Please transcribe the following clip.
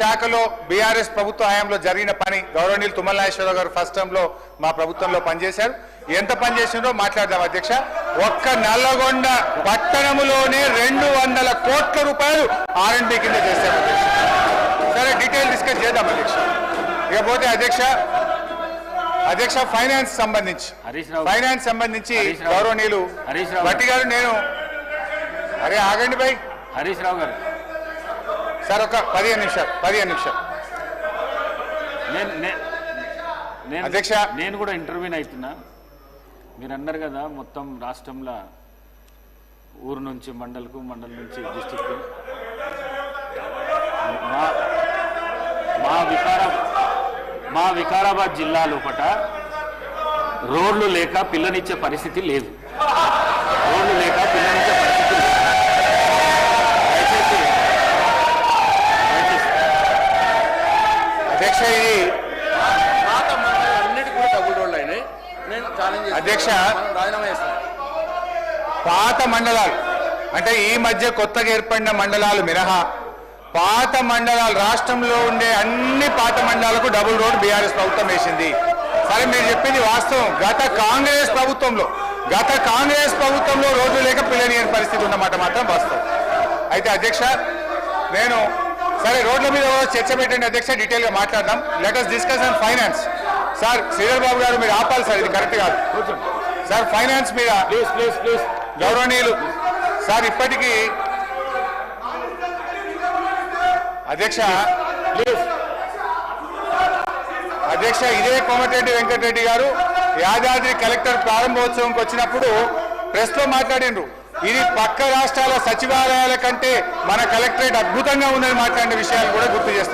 శాఖలో బీఆర్ఎస్ ప్రభుత్వ హయాంలో జరిగిన పని గౌరవనీయులు తుమ్మల నాగేశ్వరరావు గారు ఫస్ట్ టర్మ్ లో మా ప్రభుత్వంలో పనిచేశారు. ఎంత పనిచేసిందో మాట్లాడదాం అధ్యక్ష. ఒక్క నల్లగొండ పట్టణంలోనే 200 కోట్ల రూపాయలు R&D కింద చేశారు అధ్యక్ష. సరే డీటెయిల్ డిస్కస్ చేద్దాం అధ్యక్ష. ఇకపోతే అధ్యక్ష ఫైనాన్స్ సంబంధించి గౌరవనీయులు భట్టి గారు నేను ఆగండి భాయ్ హరీష్ రావు గారు సార్ ఒక 15 నిమిషాలు అధ్యక్ష నేను కూడా ఇంటర్వ్యూని అవుతున్నా. మీరు అన్నారు కదా మొత్తం రాష్ట్రంలో ఊరు నుంచి మండలకు మండలం నుంచి డిస్టిక్ మా వికారాబాద్ జిల్లా లోపట రోడ్లు లేక పిల్లనిచ్చే పరిస్థితి లేదు. అధ్యక్ష ఇది అన్నిటికీ కూడా డబుల్ రోడ్లు అయినాయి. నేను ఛాలెంజ్ అధ్యక్ష రాజీనామా చేస్తాను. పాత మండలాలు అంటే ఈ మధ్య కొత్తగా ఏర్పడిన మండలాలు మినహా పాత మండలాలు రాష్ట్రంలో ఉండే అన్ని పాత మండలాలకు డబుల్ రోడ్ బీఆర్ఎస్ ప్రభుత్వం వేసింది. సరే మీరు చెప్పింది వాస్తవం. గత కాంగ్రెస్ ప్రభుత్వంలో రోడ్లు లేక పిల్లనియని పరిస్థితి ఉన్నమాట మాత్రం వాస్తవం. అయితే అధ్యక్ష నేను సరే రోడ్ల మీద చర్చ పెట్టండి అధ్యక్ష, డీటెయిల్ గా మాట్లాడదాం. Let us discuss on finance. Sir Sridhar Babu గారు మీరు ఆపాలి సార్, ఇది కరెక్ట్ కాదు సార్. ఫైనాన్స్ మీద ప్లీజ్ గౌరవనీయులు సార్ ఇప్పటికీ అధ్యక్ష ఇదే కోమటిరెడ్డి వెంకటరెడ్డి గారు యాదాద్రి కలెక్టర్ ప్రారంభోత్సవంకి వచ్చినప్పుడు ప్రెస్ లో మాట్లాడిండ్రు. ఇది పక్క రాష్ట్రాల సచివాలయాల కంటే మన కలెక్టరేట్ అద్భుతంగా ఉందని మాట్లాడిన విషయాలు కూడా గుర్తు చేస్తారు.